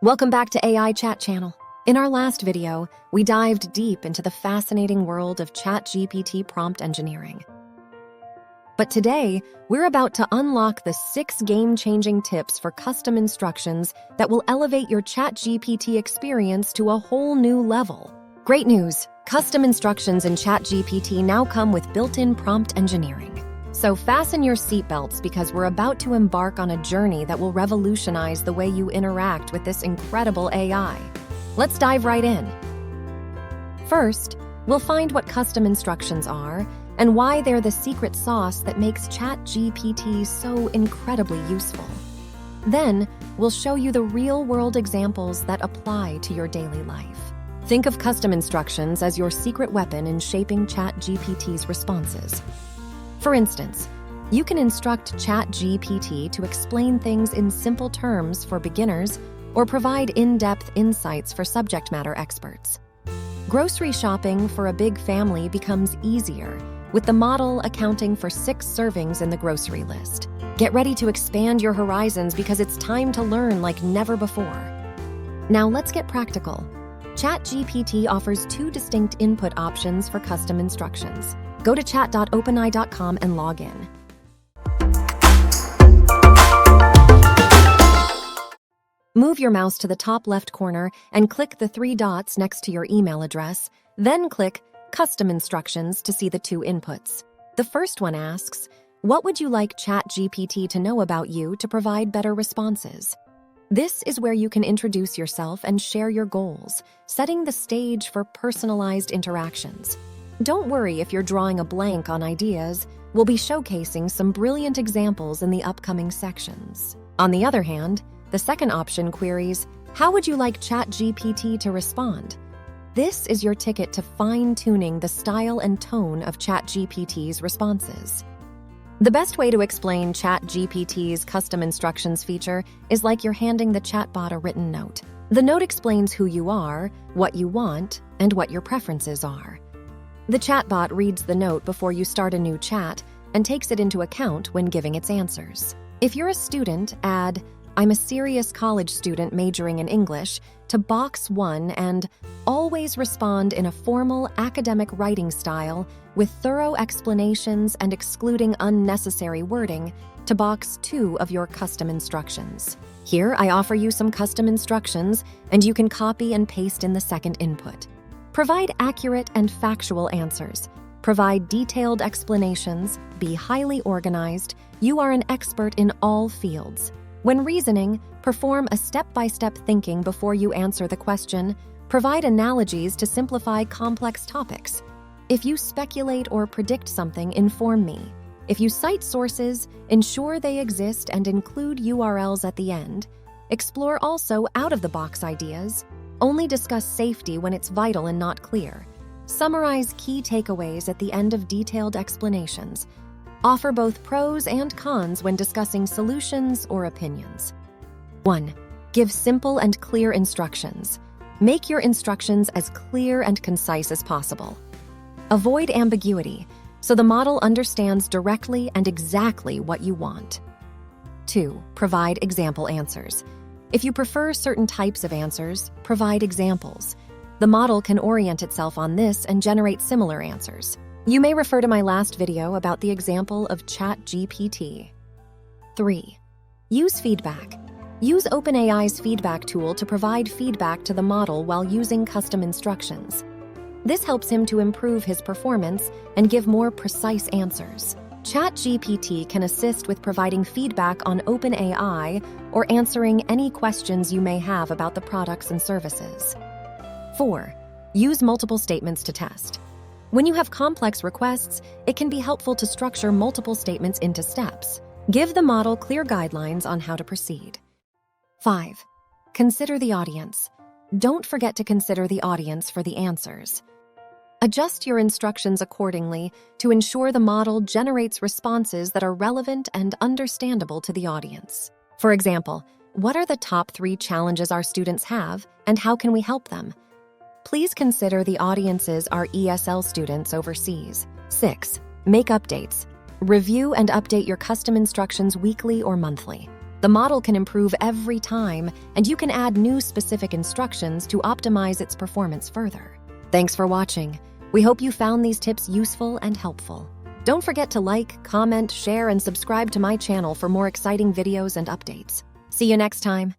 Welcome back to AI Chat Channel. In our last video, we dived deep into the fascinating world of ChatGPT prompt engineering. But today, we're about to unlock the 6 game-changing tips for custom instructions that will elevate your ChatGPT experience to a whole new level. Great news! Custom instructions in ChatGPT now come with built-in prompt engineering. So fasten your seatbelts because we're about to embark on a journey that will revolutionize the way you interact with this incredible AI. Let's dive right in. First, we'll find what custom instructions are and why they're the secret sauce that makes ChatGPT so incredibly useful. Then, we'll show you the real-world examples that apply to your daily life. Think of custom instructions as your secret weapon in shaping ChatGPT's responses. For instance, you can instruct ChatGPT to explain things in simple terms for beginners or provide in-depth insights for subject matter experts. Grocery shopping for a big family becomes easier, with the model accounting for 6 servings in the grocery list. Get ready to expand your horizons because it's time to learn like never before. Now let's get practical. ChatGPT offers 2 distinct input options for custom instructions. Go to chat.openai.com and log in. Move your mouse to the top left corner and click the 3 dots next to your email address, then click Custom Instructions to see the 2 inputs. The first one asks, what would you like ChatGPT to know about you to provide better responses? This is where you can introduce yourself and share your goals, setting the stage for personalized interactions. Don't worry if you're drawing a blank on ideas. We'll be showcasing some brilliant examples in the upcoming sections. On the other hand, the second option queries, how would you like ChatGPT to respond? This is your ticket to fine-tuning the style and tone of ChatGPT's responses. The best way to explain ChatGPT's custom instructions feature is like you're handing the chatbot a written note. The note explains who you are, what you want, and what your preferences are. The chatbot reads the note before you start a new chat and takes it into account when giving its answers. If you're a student, add, I'm a serious college student majoring in English, to box 1 and always respond in a formal academic writing style with thorough explanations and excluding unnecessary wording to box 2 of your custom instructions. Here, I offer you some custom instructions, and you can copy and paste in the second input. Provide accurate and factual answers. Provide detailed explanations. Be highly organized. You are an expert in all fields. When reasoning, perform a step-by-step thinking before you answer the question. Provide analogies to simplify complex topics. If you speculate or predict something, inform me. If you cite sources, ensure they exist and include URLs at the end. Explore also out-of-the-box ideas. Only discuss safety when it's vital and not clear. Summarize key takeaways at the end of detailed explanations. Offer both pros and cons when discussing solutions or opinions. 1. Give simple and clear instructions. Make your instructions as clear and concise as possible. Avoid ambiguity, so the model understands directly and exactly what you want. 2. Provide example answers. If you prefer certain types of answers, provide examples. The model can orient itself on this and generate similar answers. You may refer to my last video about the example of ChatGPT. 3. Use feedback. Use OpenAI's feedback tool to provide feedback to the model while using custom instructions. This helps him to improve his performance and give more precise answers. ChatGPT can assist with providing feedback on OpenAI or answering any questions you may have about the products and services. 4. Use multiple statements to test. When you have complex requests, it can be helpful to structure multiple statements into steps. Give the model clear guidelines on how to proceed. 5. Consider the audience. Don't forget to consider the audience for the answers. Adjust your instructions accordingly to ensure the model generates responses that are relevant and understandable to the audience. For example, what are the top 3 challenges our students have, and how can we help them? Please consider the audiences are ESL students overseas. 6. Make updates. Review and update your custom instructions weekly or monthly. The model can improve every time, and you can add new specific instructions to optimize its performance further. Thanks for watching. We hope you found these tips useful and helpful. Don't forget to like, comment, share, and subscribe to my channel for more exciting videos and updates. See you next time.